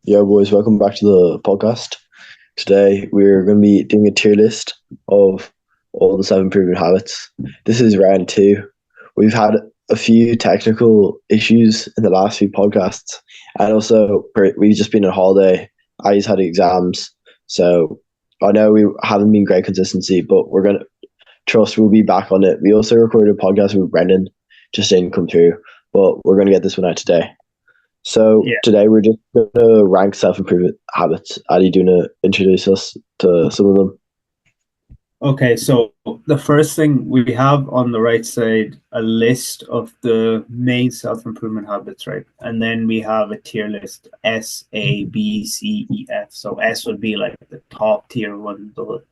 Yeah, boys, welcome back to the podcast. Today we're going to be doing a tier list of all the seven proven habits. This is round two. We've had a few technical issues in the last few podcasts, and also we've just been on holiday. I just had exams, so I know we haven't been great consistency, but we're going to trust we'll be back on it. We also recorded a podcast with Brendan, just didn't come through, but we're going to get this one out today. So Yeah. today we're just going to rank self-improvement habits. Ali, do you want to introduce us to some of them? Okay, so the first thing we have on the right side a list of the main self-improvement habits, right? And then we have a tier list S, A, B, C, E, F. So S would be like the top tier one, the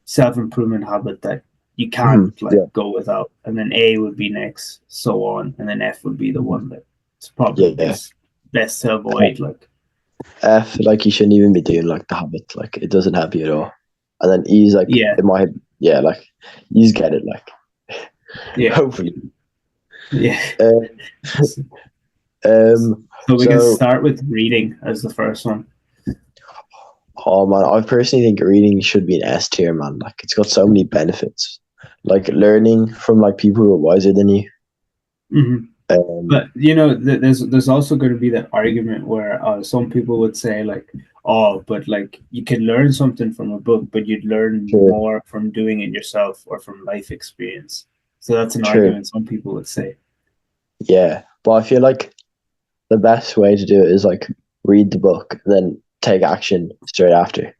self-improvement habit that you can't Yeah, go without. And then A would be next, so on. And then F would be the one that's probably yeah. best to avoid. F, like you shouldn't even be doing like the habit. Like it doesn't help you at all. And then E's like Yeah, it might, yeah, like you just get it. Like yeah, hopefully. yeah. Uh, So we can so start with reading as the first one. oh man, I personally think reading should be an S tier, man. Like it's got so many benefits. Like learning from like people who are wiser than you. Mm-hmm. Um, But there's also going to be that argument where some people would say oh, but you can learn something from a book, but you'd learn true, more from doing it yourself or from life experience. So that's an true. argument some people would say. Yeah, but I feel like the best way to do it is like read the book and then take action straight after.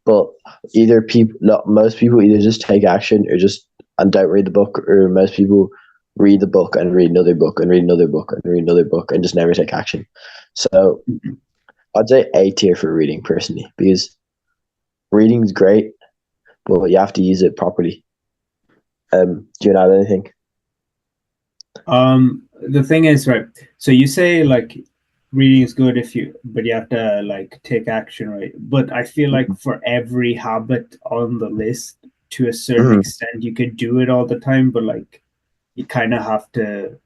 But either people, not most people either just take action or just and don't read the book, or most people read the book and read another book and read another book and read another book and just never take action. So Mhm. I'd say A tier for reading personally, because reading is great, but you have to use it properly. Do you know anything? The thing is, right? So you say reading is good but you have to take action, right? But I feel like for every habit on the list, to a certain Mm-hmm. extent, you could do it all the time, but you kind of have to,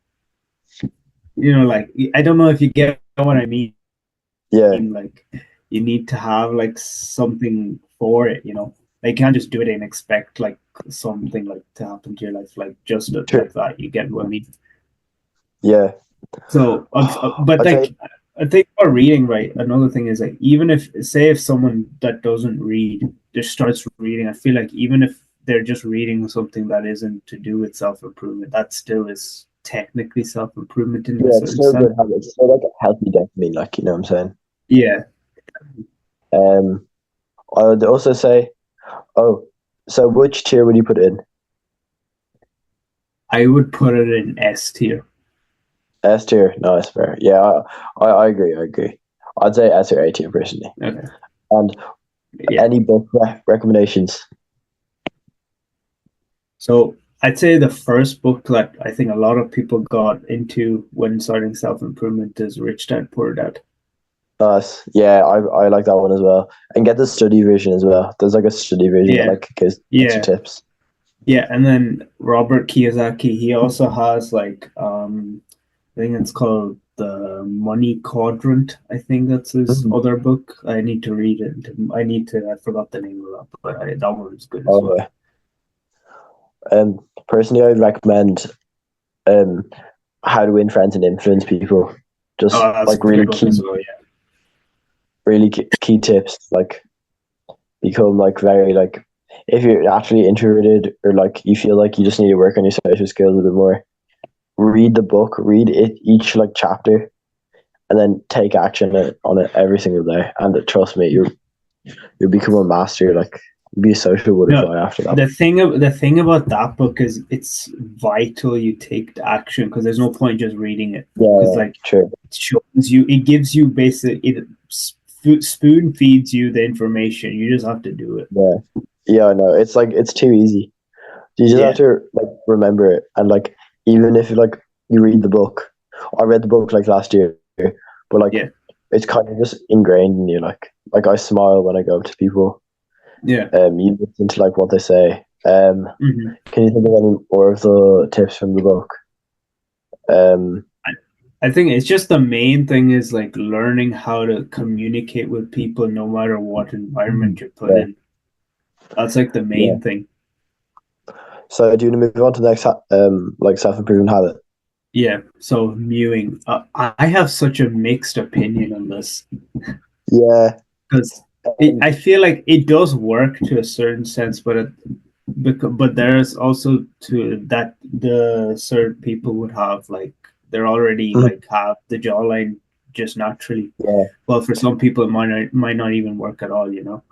I don't know if you get what I mean. Yeah, Like you need to have something for it, Like you can't just do it and expect something to happen to your life, just true. like that. You get what I mean? Yeah, So, but I'd say I think for reading, right? Another thing is even if someone that doesn't read just starts reading, I feel like even if they're just reading something that isn't to do with self improvement, that still is technically self improvement in a yeah, it's certain still a sense. good habit. It's still like a healthy dopamine, like you know what I'm saying. Yeah, Um, I would also say, oh, so which tier would you put in? I would put it in S tier. S tier? No, that's fair. Yeah, I agree. I agree. I'd say S or A tier personally. Okay, And yeah. any book recommendations? So I'd say the first book that I think a lot of people got into when starting self improvement is Rich Dad Poor Dad. Nice. Yeah, I like that one as well. And get the study version as well. There's like a study version that Yeah, like gives extra yeah. tips. Yeah, and then Robert Kiyosaki, he also has I think it's called The Money Quadrant. I think that's his Mhm. other book. I need to read it. I forgot the name of that, but that one's good as Oh well. yeah. Personally, I'd recommend um How to Win Friends and Influence People. Just Oh, that's like a good book as well. really key tips. Like become like very like if you're naturally introverted or like you feel like you just need to work on your social skills a bit more, read the book, read it each like chapter, and then take action on it every single day. And trust me, you'll become a master. Like you'll be a social No, butterfly after that. the thing about that book is it's vital you take the action because there's no point just reading it Yeah, because yeah, true. it shows you, it gives you spoon feeds you the information. You just have to do it. Yeah, yeah, I know. It's like it's too easy. You just have Yeah, to like remember it, and like even if like you read the book, I read the book like last year, but like yeah, it's kind of just ingrained in you. Like I smile when I go up to people. yeah. You listen to like what they say. Hmm. Can you think of any more of the tips from the book? Um, I think it's just the main thing is like learning how to communicate with people no matter what environment you're put Yeah, in. That's like the yeah. main thing. So do you want to move on to the next like self-improvement habit? Yeah. So mewing. I have such a mixed opinion on this Yeah. because Um, I feel like it does work to a certain sense, but there's also to that the certain people would have like they're already mhm, like have the jawline just naturally. yeah, Well, for some people, it might not even work at all. You know.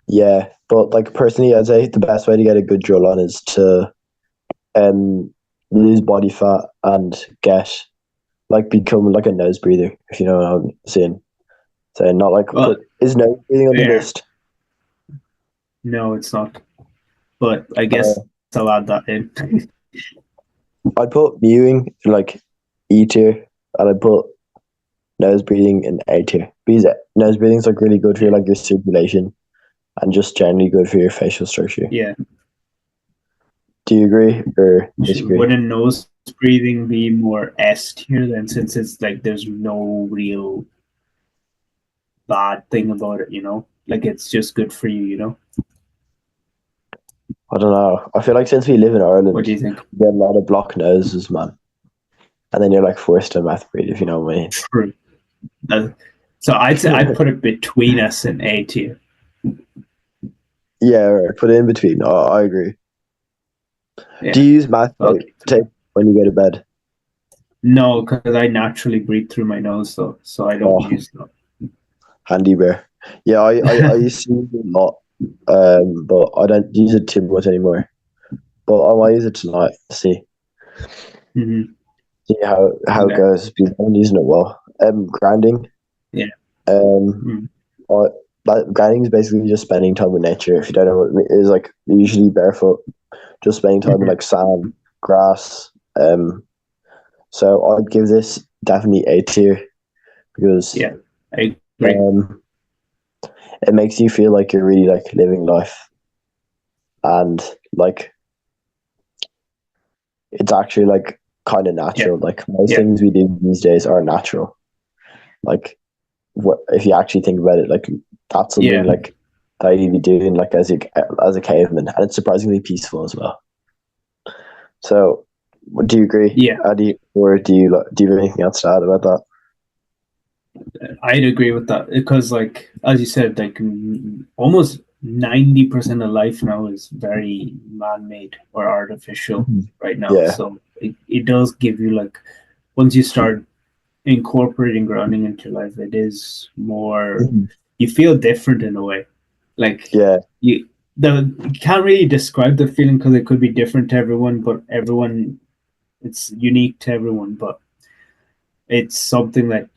yeah. But like personally, I'd say the best way to get a good jawline is to um lose body fat and get like become like a nose breather, if you know what I'm saying. So not like Well, but is nose breathing on the there. list? No, it's not. But I Uh, guess I'll add that in. I'd put mewing in like E tier, and I'd put nose breathing in A tier. Because nose breathing is like really good for Yeah. like your circulation and just generally good for your facial structure. Yeah. Do you agree or disagree? Wouldn't nose breathing be more S tier then, since it's like there's no real bad thing about it, you know? Like it's just good for you, you know? I don't know. I feel like since we live in What Ireland, do you think? we get a lot of blocked noses, man. And then you're like forced to mouth breathe, if you know what I mean. True. Uh, so I'd say I'd put it between S and A tier. Yeah, right. Put it in between. Oh, I agree. Do Yeah. you use mouth Okay. tape when you go to bed? No, because I naturally breathe through my nose, though, so I don't Oh, use that. handy bear. Yeah, I used to use it a lot, but I don't use it too much anymore. But I might use it tonight. Hmm. See how it Okay. goes. Because I'm using it well. Grinding. Yeah. Um, Mm. I, grinding is basically just spending time with nature. If you don't know what it is, like usually barefoot, just spending time in Hmm. like sand, grass. So I'd give this definitely A tier because Yeah. I agree. um, it makes you feel like you're really like living life and like it's actually like kind of Yeah. natural. Like most Yeah. things we do these days are natural. Like what if you actually think about it, like that's something Yeah. like that you'd be doing like as a caveman, and it's surprisingly peaceful as well. So, do you agree, Yeah. Adi, or do you have anything else to add about that? I'd agree with that because, like, as you said, like almost 90% of life now is very man-made or artificial Mhm. right now. Yeah. So it does give you like once you start incorporating grounding into life, it is more Mhm. you feel different in a way. Like Yeah. you can't really describe the feeling because it could be different to everyone, but everyone it's unique to everyone. But it's something that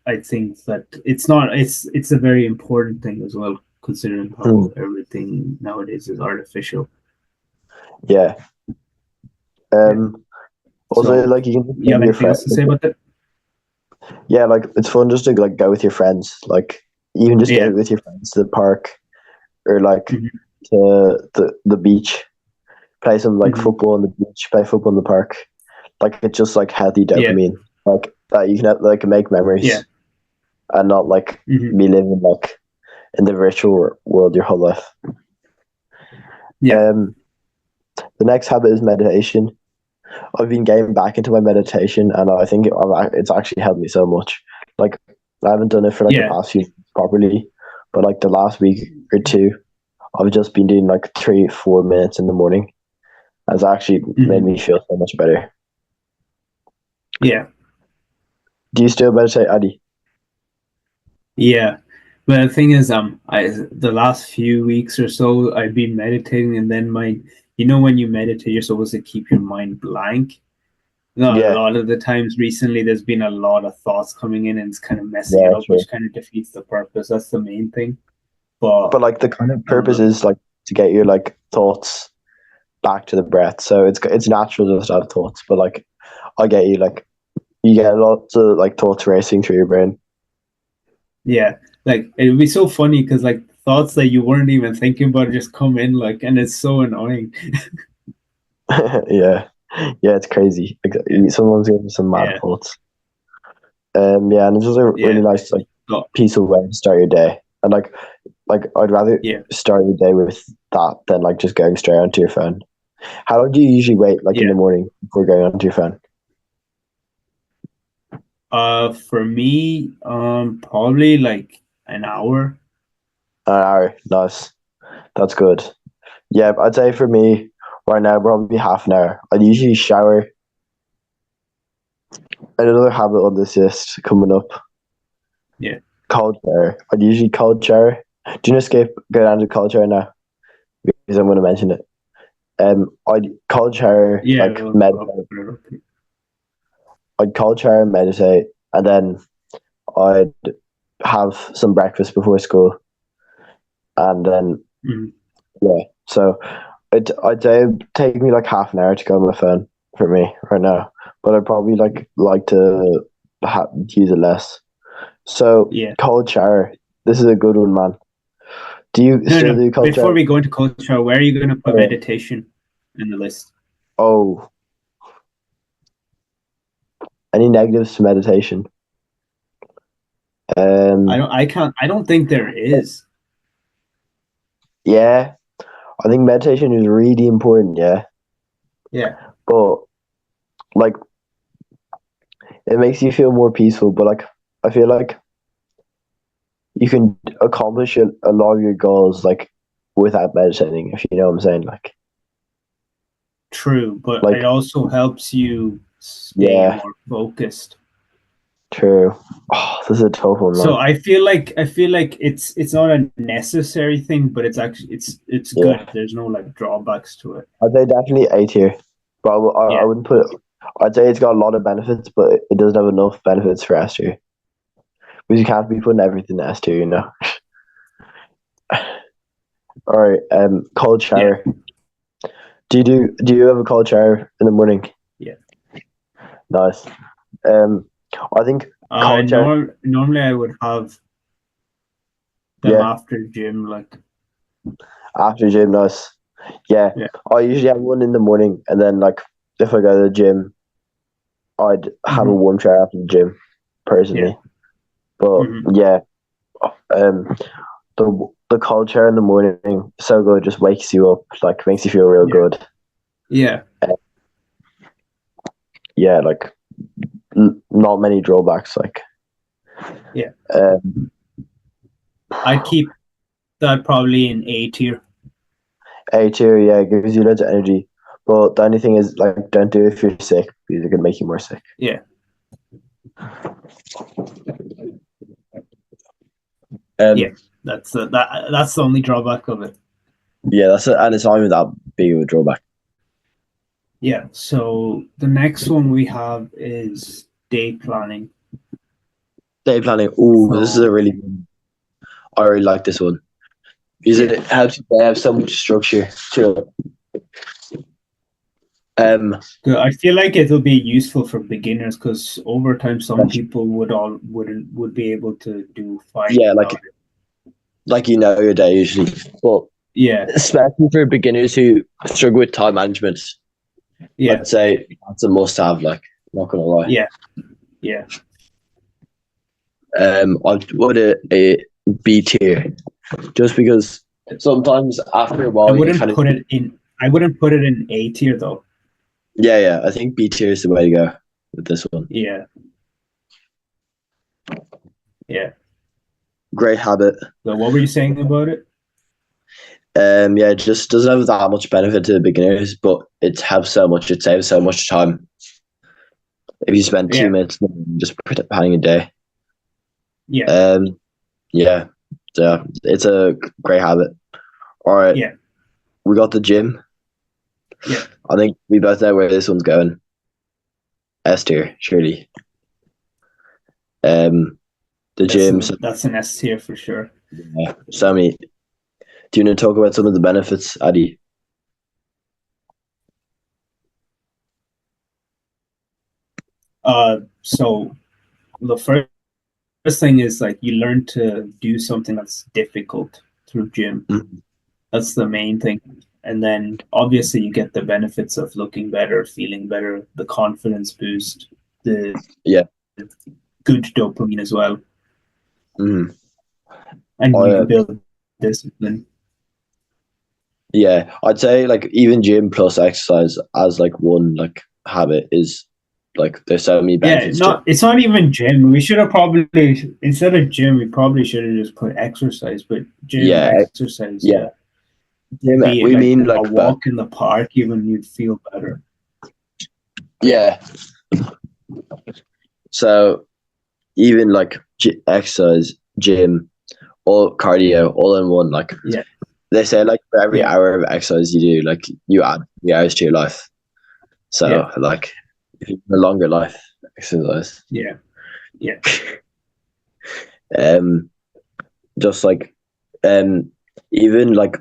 I think that it's a very important thing as well, considering how Mhm. everything nowadays is artificial. Yeah. Yeah. Also, So, like you can just go you have with your anything friends. else to say about that? Yeah, like it's fun just to like go with your friends. Like you can just Yeah. go with your friends to the park or like Hmm. to the beach, play some like Hmm. football on the beach, play football in the park. Like it's just like healthy Yeah. dopamine. Like that you can have, like make Yeah. memories and not like Hmm. be living like in the virtual world your whole life. Yeah. Um, the next habit is meditation. I've been getting back into my meditation, and I think it's actually helped me so much. Like I haven't done it for like the Yeah. past few weeks properly, but like the last week or two, I've just been doing like 3 4 minutes in the morning. It's actually made Hmm. me feel so much better. Yeah. Do you still meditate, Addy? Yeah. But the thing is, I the last few weeks or so, I've been meditating, and then when you meditate, you're supposed to keep your mind blank. No, a Yeah, lot of the times recently, there's been a lot of thoughts coming in, and it's kind of messing it yeah, up, sure. which kind of defeats the purpose. That's the main thing. But But like the kind of purpose um, is like to get your like thoughts back to the breath. So it's natural just to have thoughts, but like I get you. Like you get lots of like thoughts racing through your brain. yeah, like it would be so funny because like thoughts that you weren't even thinking about just come in, like, and it's so annoying. Yeah, yeah, it's crazy. Like, Yeah, someone's getting some mad yeah, thoughts. Yeah, and it's just a really nice, like, Oh, peaceful way to start your day. And like I'd rather yeah. start your day with that than like just going straight onto your phone. How long do you usually wait, like in Yeah. the morning, before going onto your phone? For me, probably like an hour. An hour. Nice. That's good. Yeah, I'd say for me right now probably half an hour. I'd usually shower. Another habit on this list coming up. Yeah. Cold shower. I'd usually cold shower. Do you know go down to cold shower now? Because I'm going to mention it. I'd cold shower, Yeah. like meditate. I'd cold shower, meditate, and then I'd have some breakfast before school, and then Mhm. yeah. So I'd say it'd take me like half an hour to go on my phone for me right now, but I'd probably like to use it less. So Yeah. cold shower. This is a good one, man. Do you No, still no. do cold Before shower? we go into culture, where are you going to put Oh, meditation in the list? oh, any negatives to meditation? I Um, don't. I can't. I don't think there is. yeah, I think meditation is really important. Yeah, Yeah. but like it makes you feel more peaceful. But like I feel like you can accomplish a lot of your goals like without meditating. If you know what I'm saying, True, but like it also helps you stay yeah, more focused. true. Oh, this is a tough one, So man. I feel like it's not a necessary thing, but it's actually it's Yeah, good. There's no like drawbacks to it. I'd say definitely A tier, but I Yeah. wouldn't put. I'd say it's got a lot of benefits, but it doesn't have enough benefits for S tier because you can't be putting everything in S tier, you know. All right, cold Yeah. shower. Do you have a cold shower in the morning? Yeah. Nice. I think cold shower. Normally I would have them Yeah, after gym, like after gym, nice. Yeah, yeah. I usually have one in the morning, and then like if I go to the gym, I'd have a Hmm. warm shower after the gym, Yeah. personally. But Hmm. yeah, the cold shower in the morning, so good, just wakes you up, like makes you feel real Yeah. good. Yeah. Yeah, like not many drawbacks. Like, Yeah. um, I'd keep that probably in A tier. A tier, yeah, gives you loads of energy. But the only thing is, like, don't do it if you're sick because it can make you more sick. Yeah. Yeah. Um, That's the only drawback of it. yeah, and it's not even that big of a drawback. Yeah. So the next one we have is day planning. Day planning. Ooh, this is a So really. I really like this one because yeah. it helps you have so much structure to it. Good. I feel like it'll be useful for beginners because over time some people would be able to do fine yeah, without it. like you know your day usually, but Yeah. especially for beginners who struggle with time management, Yeah. I'd say that's a must-have. Like, not gonna lie. Yeah. Yeah. I'd put a B tier just because sometimes after a while you kind of I wouldn't put it in A tier though. yeah. I think B tier is the way to go with this one. Yeah. Yeah. Great habit. So what were you saying about it? Yeah, it just doesn't have that much benefit to the beginners, but it helps so much. It saves so much time if you spend 2 minutes just planning a day. Yeah. Yeah, so it's a great habit. All right, Yeah. we got the gym. Yeah. I think we both know where this one's going. S tier, surely. The gym. That's an S tier for sure. Yeah, Sammy, do you want to talk about some of the benefits, Addy? So the first thing is like you learn to do something that's difficult through gym. Mm. That's the main thing. And then obviously you get the benefits of looking better, feeling better, the confidence boost, the Yeah, good dopamine as well, Mm. and you can build discipline. Yeah, I'd say like even gym plus exercise as like one like habit is like there's so many benefits. It's not even gym. We should have probably, instead of gym, we probably should have just put exercise. But gym, exercise, yeah. Gym, be it we like mean like a walk in the park, even you'd feel better. Yeah. So even like exercise, gym, all cardio, all in one. Like they say, like for every hour of exercise you do, like you add 3 hours to your life. So like if you have a longer life, exercise. Yeah. Just like even like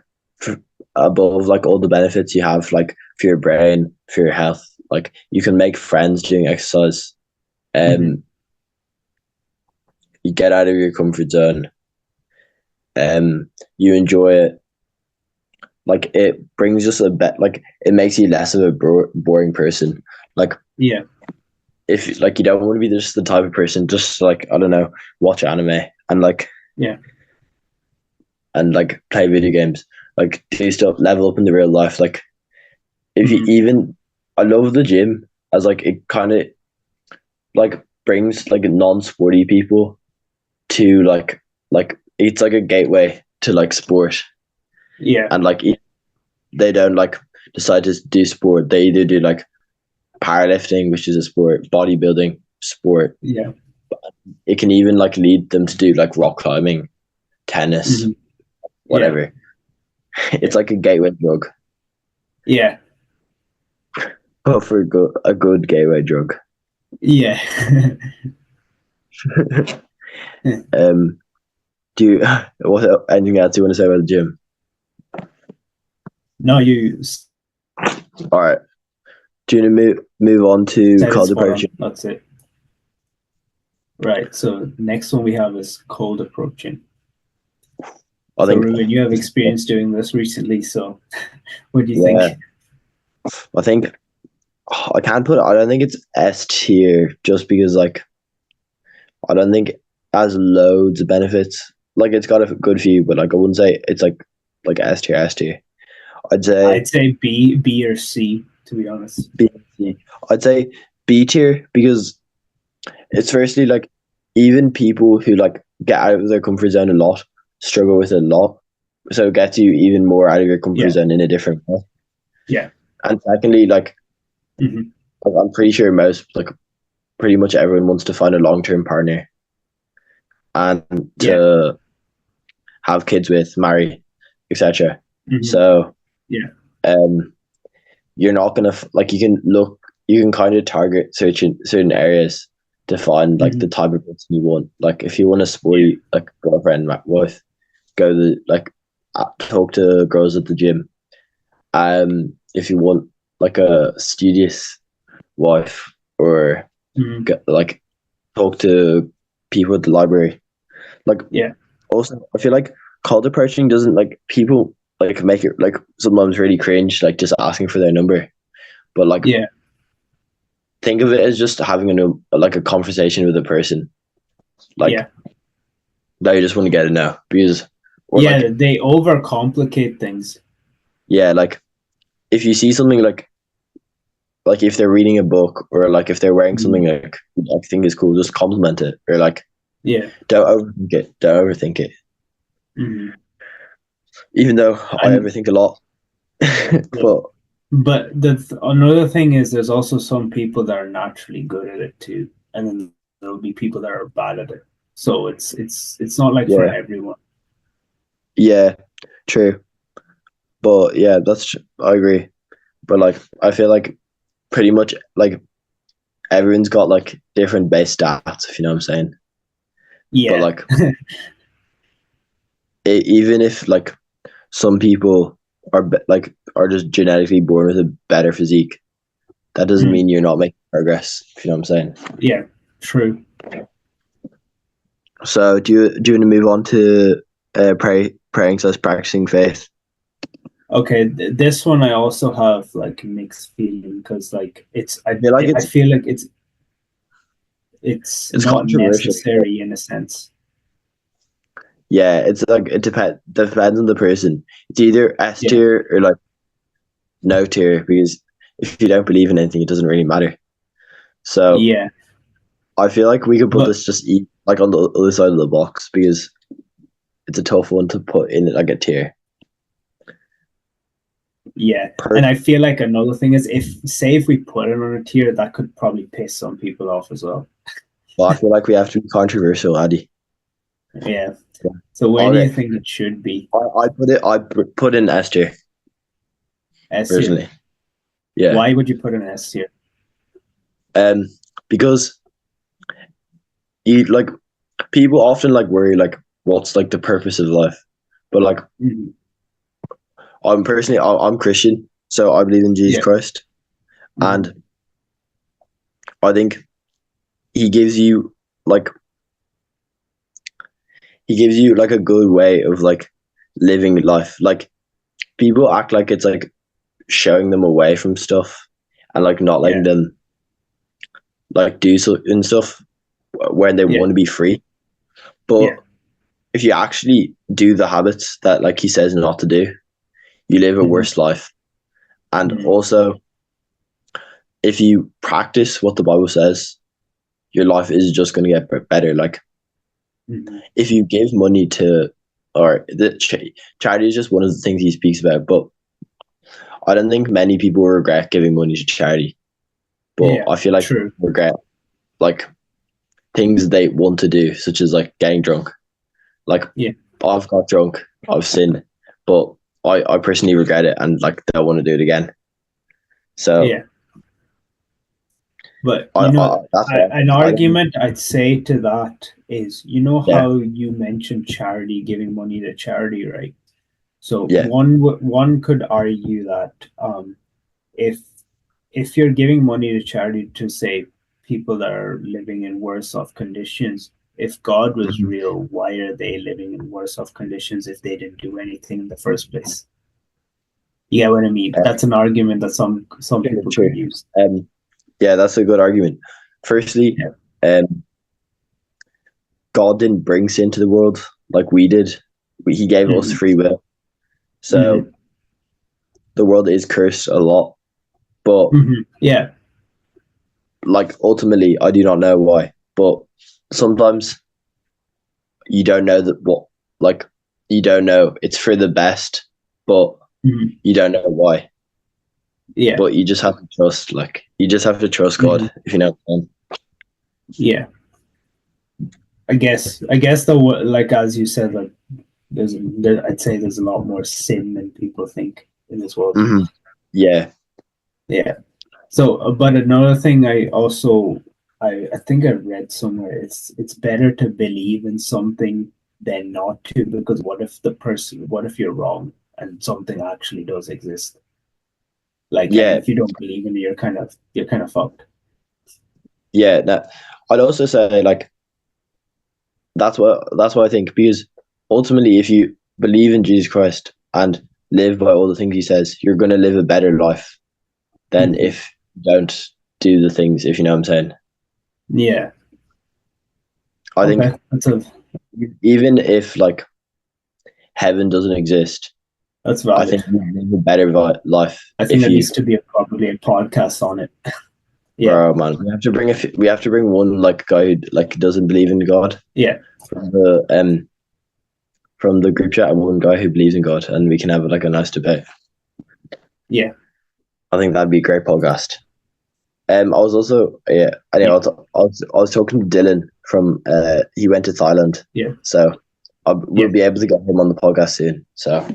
above like all the benefits you have like for your brain, for your health, like you can make friends doing exercise. You get out of your comfort zone. You enjoy it. Like it brings just a bit, like it makes you less of a boring person. Like if like you don't want to be just the type of person just like, I don't know, watch anime and like and like play video games, like do stuff, level up in the real life. Like if you even, I love the gym as like it kind of like brings like non-sporty people to like it's like a gateway to like sport. And like they don't like decide to do sport, they either do like powerlifting, which is a sport, bodybuilding sport. It can even like lead them to do like rock climbing, tennis, whatever. It's like a gateway drug. Oh, for a good gateway drug. Do you what anything else you want to say about the gym? No, you. All right. Do you want to move on to cold approaching? That's it. Right. So next one we have is cold approaching. I think Ruben, you have experience doing this recently. So, what do you think? I think I can't put it. I don't think it's S tier just because like I don't think it has loads of benefits. Like it's got a good few, but like I wouldn't say it's like S tier. I'd say B or C, to be honest. B or C. I'd say B tier because it's firstly like even people who like get out of their comfort zone a lot struggle with it a lot. So it gets you even more out of your comfort zone in a different way. And secondly, like I'm pretty sure pretty much everyone wants to find a long-term partner and to have kids with, marry, etc. So you're not gonna like you can kind of target certain areas to find like the type of person you want. Like if you want a sporty like girlfriend, wife, talk to girls at the gym. If you want like a studious wife or like talk to people at the library. Like also I feel like cold approaching doesn't like people like make it like sometimes really cringe, like just asking for their number. But like think of it as just having a conversation with a person. Like now you just want to get to know because they overcomplicate things. Like if you see something like if they're reading a book or like if they're wearing something like I think is cool, just compliment it or like don't overthink it. Even though I overthink a lot. But another thing is there's also some people that are naturally good at it too, and then there'll be people that are bad at it. So it's not like for everyone. Yeah, true. But yeah, I agree. But like I feel like pretty much like everyone's got like different base stats, if you know what I'm saying. But like even if like some people are just genetically born with a better physique, that doesn't mean you're not making progress, if you know what I'm saying. Yeah, true. So do you want to move on to praying/practicing faith? Okay, this one I also have like mixed feeling because like I feel like it's It's not controversial. necessary in a sense. Yeah, it's like it depends on the person. It's either S Yeah. tier or like no tier, because if you don't believe in anything, it doesn't really matter. So Yeah, I feel like we could put but this just like on the other side of the box, because it's a tough one to put in like a tier. yeah, and I feel like another thing is if we put it on a tier, that could probably piss some people off as well. Well, I feel like we have to be controversial, Addy. Yeah. So where do you Okay, think it should be? I put in S tier S tier. personally. Yeah. Why would you put an S tier? Because you like people often like worry like what's like the purpose of life, but like Mhm. I'm Christian, so I believe in Jesus Yeah. Christ, Mhm. and I think he gives you like a good way of like living life. Like people act like it's like showing them away from stuff and like not letting them like do so and stuff when they Yeah. want to be free. But Yeah. if you actually do the habits that like he says not to do, you live a Mhm. worse life. And Mhm. also, if you practice what the Bible says, your life is just going to get better. Like Mhm. if you give money to, or charity is just one of the things he speaks about, but I don't think many people regret giving money to charity. But Yeah. I feel like True. people regret like things they want to do, such as like getting drunk. Like Yeah. I've got drunk, I've sinned, but I personally regret it and like don't want to do it again. So Yeah. But you know, that's why an I think, argument I'd say to that is, you know yeah, how you mentioned charity, giving money to charity, right? So yeah, one could argue that if you're giving money to charity to say people that are living in worse off conditions, if God was mhm, real, why are they living in worse off conditions if they didn't do anything in the first place? You get what I mean? That's an argument that some people true. could use. Yeah, that's a good argument. Firstly, Yeah. um, God didn't bring sin to the world like we did. He gave us Mhm. free will. So Mhm. the world is cursed a lot. But Mhm. Yeah. like ultimately, I do not know why. But sometimes you don't know that what like you don't know it's for the best, but Mhm. you don't know why. Yeah. But you just have to trust. Like you just have to trust Mhm. God, if you know what I'm saying. Yeah. I guess the like as you said, like I'd say there's a lot more sin than people think in this world. Mm-hmm. Yeah, Yeah. So, but another thing I think I read somewhere, it's better to believe in something than not to, because what if you're wrong and something actually does exist? Like, and yeah, if you don't believe in it, you're kind of fucked. yeah. That I'd also say like that's what I think, because ultimately, if you believe in Jesus Christ and live by all the things he says, you're going to live a better life than Mhm. if you don't do the things, if you know what I'm saying. Yeah. I think Okay. even if like heaven doesn't exist, That's I valid. think you live a better life I think if there you. needs to be probably a podcast on it. Yeah. Bro, man, we have to bring one like guy who like doesn't believe in God Yeah. from the group chat, and one guy who believes in God, and we can have like a nice debate. Yeah. I think that'd be a great podcast. I was also Anyway, Yeah. I was talking to Dylan from he went to Thailand, Yeah. so Yeah. we'll be able to get him on the podcast soon. So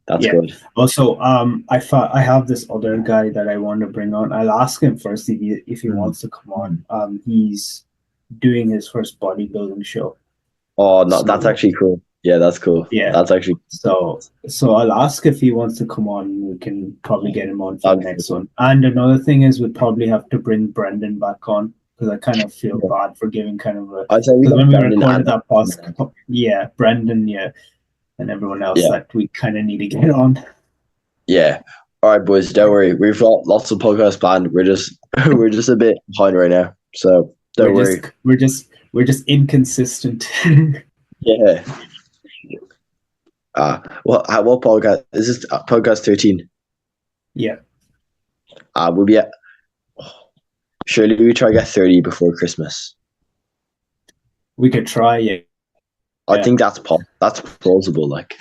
that's Yeah. good. Also, I have this other guy that I want to bring on. I'll ask him first if he Mhm. wants to come on. He's doing his first bodybuilding show. Oh no, that's So actually cool. Yeah, that's cool. yeah. That's actually So I'll ask if he wants to come on. We can probably get him on for the that's next one. And another thing is we'd probably have to bring Brendan back on, because I kind of feel yeah. bad for giving kind of a, I'd say we because when got we Brendan recorded and that podcast, yeah, Brendan, yeah, and everyone else yeah, that we kind of need to get on. yeah. All right, boys, don't worry. We've got lots of podcasts planned. We're just we're just a bit behind right now. So Don't worry. We're just inconsistent. Yeah. What podcast is this? Podcast 13. Yeah, We'll be at. Surely we try to get 30 before Christmas. we could try. Yeah. I think that's plausible. Like,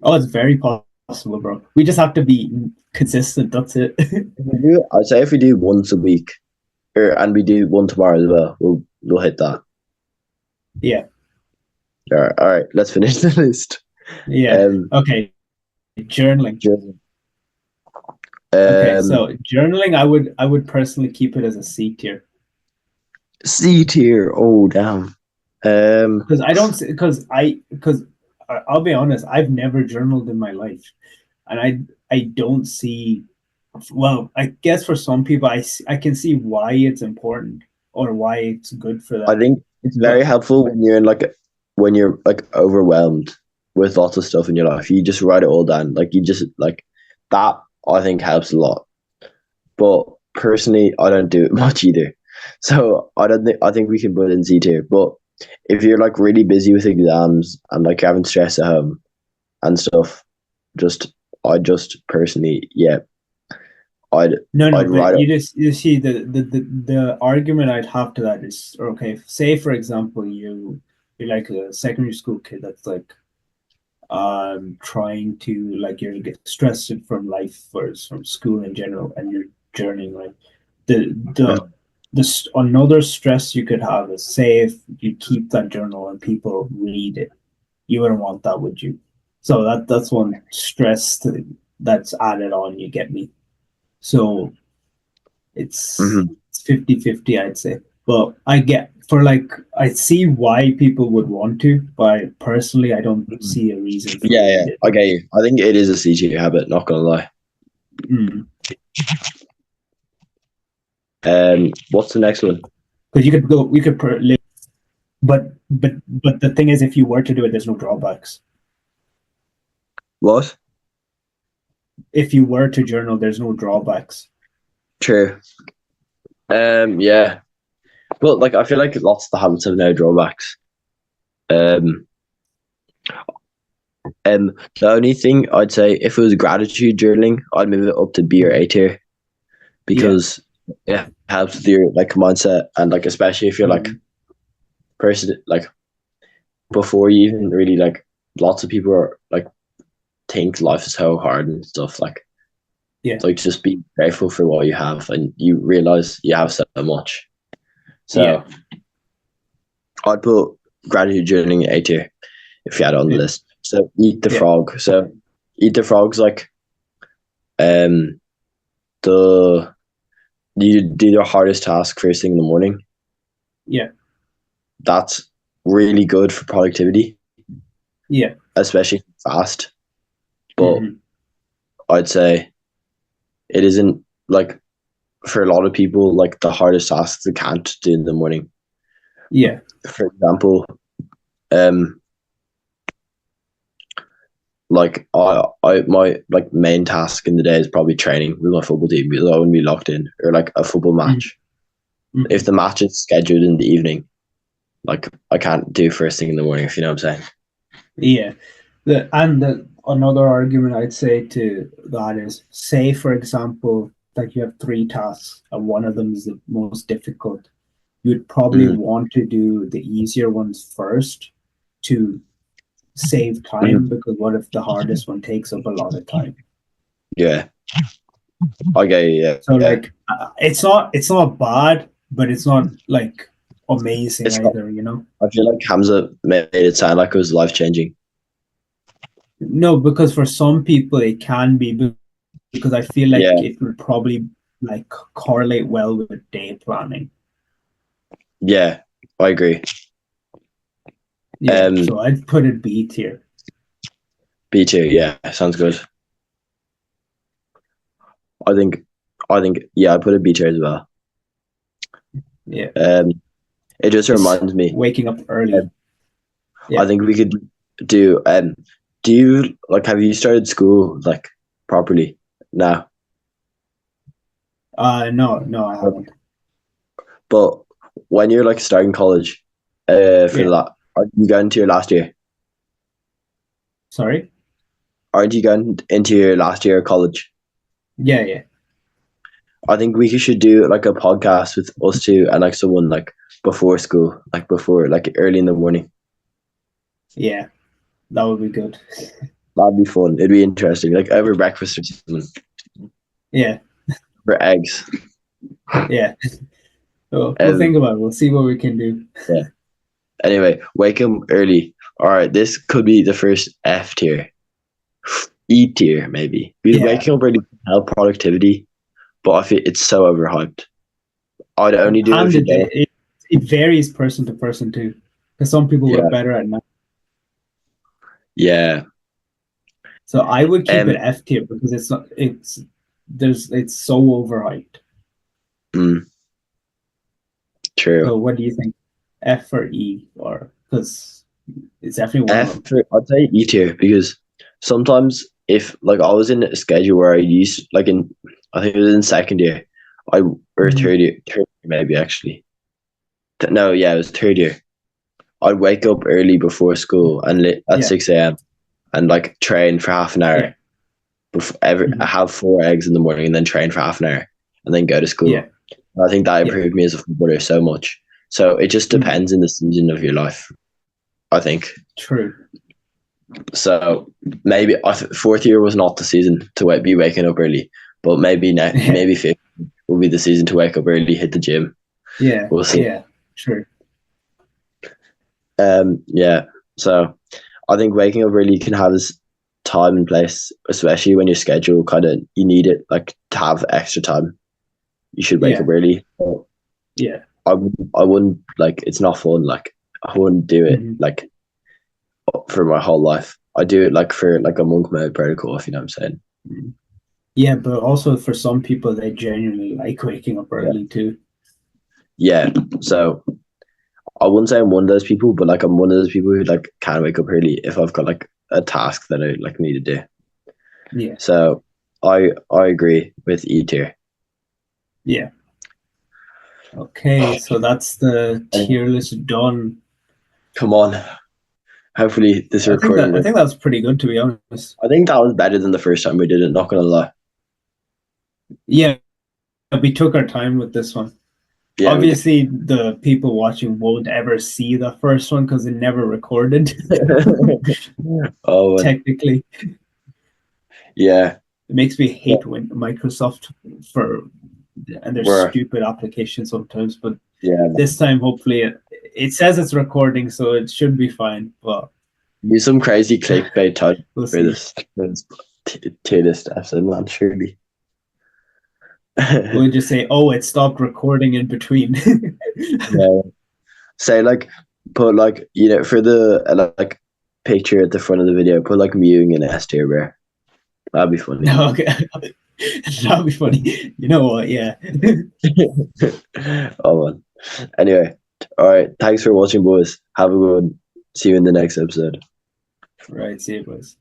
Oh, it's very possible, bro. We just have to be consistent. That's it. I'd say if we do once a week, and we do one tomorrow as well, we'll hit that. Yeah. All right. Let's finish the list. Yeah. Okay. Journaling. Okay, so journaling, I would personally keep it as a C tier. C tier. Oh damn. Because I'll be honest, I've never journaled in my life, and I don't see. Well, I guess for some people, I can see why it's important or why it's good for them. I think it's very helpful when you're overwhelmed with lots of stuff in your life. You just write it all down. Like you just like that. I think helps a lot. But personally, I don't do it much either. So I think we can put it in C tier. But if you're like really busy with exams and like you're having stress at home and stuff, I just personally, yeah. I'd but you see the argument I'd have to that is, okay, say for example you're like a secondary school kid that's like trying to, like, you get stressed from life or from school in general, and you're journeying, right? Another stress you could have is, say if you keep that journal and people read it, you wouldn't want that, would you? So that's one stress that's added on, you get me? So it's 50-50, I'd say. But I see why people would want to, but personally, I don't see a reason for it. I get you. I think it is a C tier habit, not gonna lie. What's the next one? Because but the thing is, if you were to do it, there's no drawbacks. What? If you were to journal, there's no drawbacks. True. Yeah. Well, like I feel like lots of the habits have no drawbacks. The only thing I'd say, if it was gratitude journaling, I'd move it up to B or A tier, because it helps with your like mindset, and like especially if you're like person, like before you even really, like, lots of people are like think life is so hard and stuff, like just be grateful for what you have, and you realize you have so much. So I'd put gratitude journaling A tier if you had it on the list. So eat the frog. So eat the frog's like you do your hardest task first thing in the morning. Yeah. That's really good for productivity. Yeah. Especially fast. But I'd say it isn't, like, for a lot of people, like the hardest tasks they can't do in the morning. Yeah. For example, like my like main task in the day is probably training with my football team, because I wouldn't be locked in, or like a football match. If the match is scheduled in the evening, like I can't do first thing in the morning, if you know what I'm saying. Yeah. Another argument I'd say to that is, say for example, like you have 3 tasks and one of them is the most difficult. You'd probably want to do the easier ones first to save time, because what if the hardest one takes up a lot of time? Yeah. Okay, yeah. So like it's not bad, but it's not like amazing either, you know? I feel like Hamza made it sound like it was life-changing. No, because for some people it can be, because I feel like it would probably like correlate well with day planning. Yeah, I agree. Yeah, so I'd put it B tier. B tier, yeah, sounds good. I think I put a B tier as well. Yeah. It just reminds me, waking up early. I think we could do you, like, have you started school like properly now? No, I haven't. But when you're like starting college, are you going to your last year? Sorry? Aren't you going into your last year of college? Yeah. I think we should do like a podcast with us two and like someone like before school, like early in the morning. Yeah, that would be good. That'd be fun. It'd be interesting. Like over breakfast or something. Yeah. For eggs. Yeah. So we'll think about it. We'll see what we can do. Yeah. Anyway, wake up early. All right, this could be the first F tier. E tier, maybe. Because waking up early can help productivity, but I feel it's so overhyped. I'd only do it if it varies person to person too. Because some people work better at night. Yeah. So I would keep it F tier because it's so overhyped. True. So what do you think? F or E, or because it's definitely one of them. I'd say E tier because sometimes if like I was in a schedule where I used I think it was in second year, third year maybe actually. No, yeah, it was third year. I'd wake up early before school and at 6 a.m. and like train for half an hour. I have 4 eggs in the morning and then train for half an hour and then go to school. Yeah. I think that improved me as a footballer so much. So it just depends in the season of your life, I think. True. So maybe fourth year was not the season to be waking up early, but maybe maybe fifth will be the season to wake up early, hit the gym. Yeah. We'll see. Yeah. True. Yeah. So I think waking up early can have its time and place, especially when your schedule you need it like to have extra time. You should wake up early. Yeah. I wouldn't like it's not fun. Like I wouldn't do it like for my whole life. I do it like for like a monk mode protocol, if you know what I'm saying. Yeah, but also for some people, they genuinely like waking up early too. Yeah, so I wouldn't say I'm one of those people, but like I'm one of those people who like can wake up early if I've got like a task that I like need to do. Yeah. So I agree with E tier. Yeah. Okay, so that's the tier list done. Come on. Hopefully this recording. I think that's pretty good, to be honest. I think that was better than the first time we did it, not gonna lie. Yeah, we took our time with this one. Yeah, obviously the people watching won't ever see the first one because it never recorded. Technically. Yeah. It makes me hate when Microsoft and their stupid application sometimes, but this time hopefully it says it's recording, so it should be fine. But do some crazy clickbait type for this tier list episode, man, surely. We'll just say, "Oh, it stopped recording in between." Say like, put like for the like picture at the front of the video, put like mewing in S tier, bro. That'd be funny. Okay, that'd be funny. You know what? Yeah. Oh man. Anyway, all right. Thanks for watching, boys. Have a good one. See you in the next episode. Right. See you, boys.